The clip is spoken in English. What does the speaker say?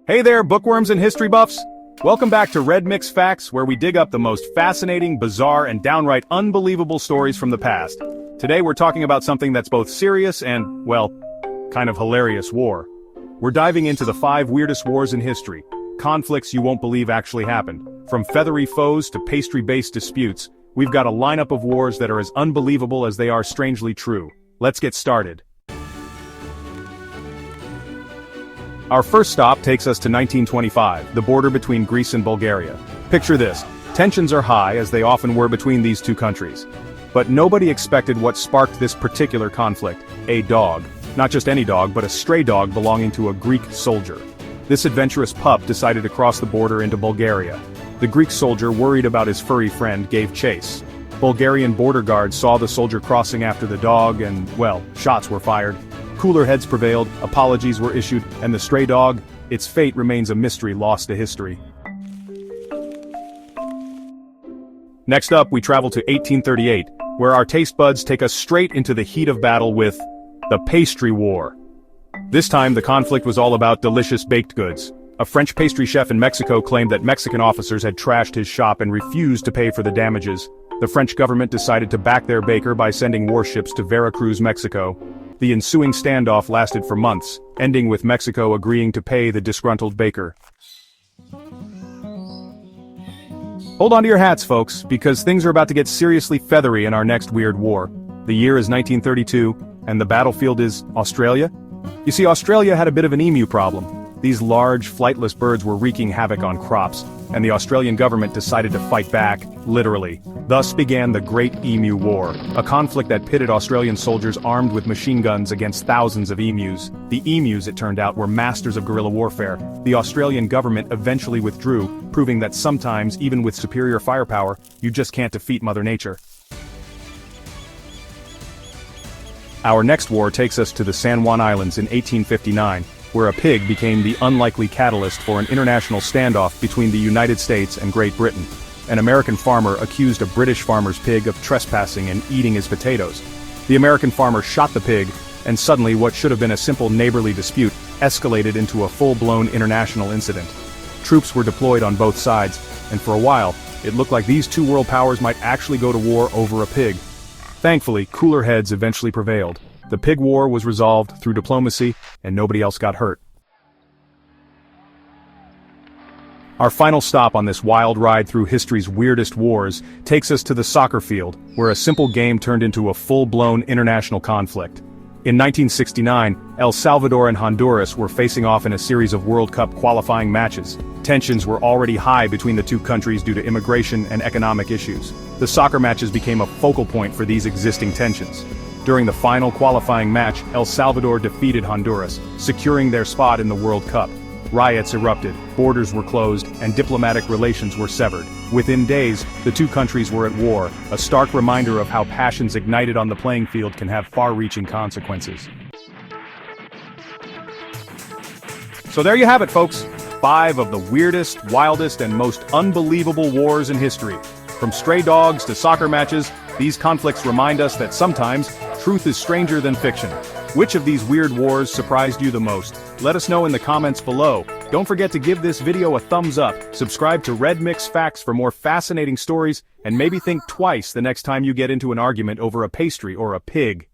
Hey there, bookworms and history buffs! Welcome back to Red Mix Facts, where we dig up the most fascinating, bizarre, and downright unbelievable stories from the past. Today we're talking about something that's both serious and, well, kind of hilarious war. We're diving into the 5 weirdest wars in history, conflicts you won't believe actually happened. From feathery foes to pastry-based disputes, we've got a lineup of wars that are as unbelievable as they are strangely true. Let's get started. Our first stop takes us to 1925, the border between Greece and Bulgaria. Picture this, tensions are high as they often were between these two countries. But nobody expected what sparked this particular conflict, a dog. Not just any dog, but a stray dog belonging to a Greek soldier. This adventurous pup decided to cross the border into Bulgaria. The Greek soldier, worried about his furry friend, gave chase. Bulgarian border guards saw the soldier crossing after the dog and, well, shots were fired. Cooler heads prevailed, apologies were issued, and the stray dog, its fate remains a mystery lost to history. Next up, we travel to 1838, where our taste buds take us straight into the heat of battle with the Pastry War. This time, the conflict was all about delicious baked goods. A French pastry chef in Mexico claimed that Mexican officers had trashed his shop and refused to pay for the damages. The French government decided to back their baker by sending warships to Veracruz, Mexico. The ensuing standoff lasted for months, ending with Mexico agreeing to pay the disgruntled baker. Hold on to your hats, folks, because things are about to get seriously feathery in our next weird war. The year is 1932, and the battlefield is Australia? You see, Australia had a bit of an emu problem. These large, flightless birds were wreaking havoc on crops, and the Australian government decided to fight back, literally. Thus began the Great Emu War, a conflict that pitted Australian soldiers armed with machine guns against thousands of emus. The emus, it turned out, were masters of guerrilla warfare. The Australian government eventually withdrew, proving that sometimes, even with superior firepower, you just can't defeat Mother Nature. Our next war takes us to the San Juan Islands in 1859, where a pig became the unlikely catalyst for an international standoff between the United States and Great Britain. An American farmer accused a British farmer's pig of trespassing and eating his potatoes. The American farmer shot the pig, and suddenly what should have been a simple neighborly dispute escalated into a full-blown international incident. Troops were deployed on both sides, and for a while, it looked like these two world powers might actually go to war over a pig. Thankfully, cooler heads eventually prevailed. The pig war was resolved through diplomacy, and nobody else got hurt. Our final stop on this wild ride through history's weirdest wars takes us to the soccer field, where a simple game turned into a full-blown international conflict. In 1969, El Salvador and Honduras were facing off in a series of World Cup qualifying matches. Tensions were already high between the two countries due to immigration and economic issues. The soccer matches became a focal point for these existing tensions. During the final qualifying match, El Salvador defeated Honduras, securing their spot in the World Cup. Riots erupted, borders were closed, and diplomatic relations were severed. Within days, the two countries were at war, a stark reminder of how passions ignited on the playing field can have far-reaching consequences. So there you have it, folks. 5 of the weirdest, wildest, and most unbelievable wars in history. From stray dogs to soccer matches, these conflicts remind us that sometimes, truth is stranger than fiction. Which of these weird wars surprised you the most? Let us know in the comments below. Don't forget to give this video a thumbs up, subscribe to Red Mix Facts for more fascinating stories, and maybe think twice the next time you get into an argument over a pastry or a pig.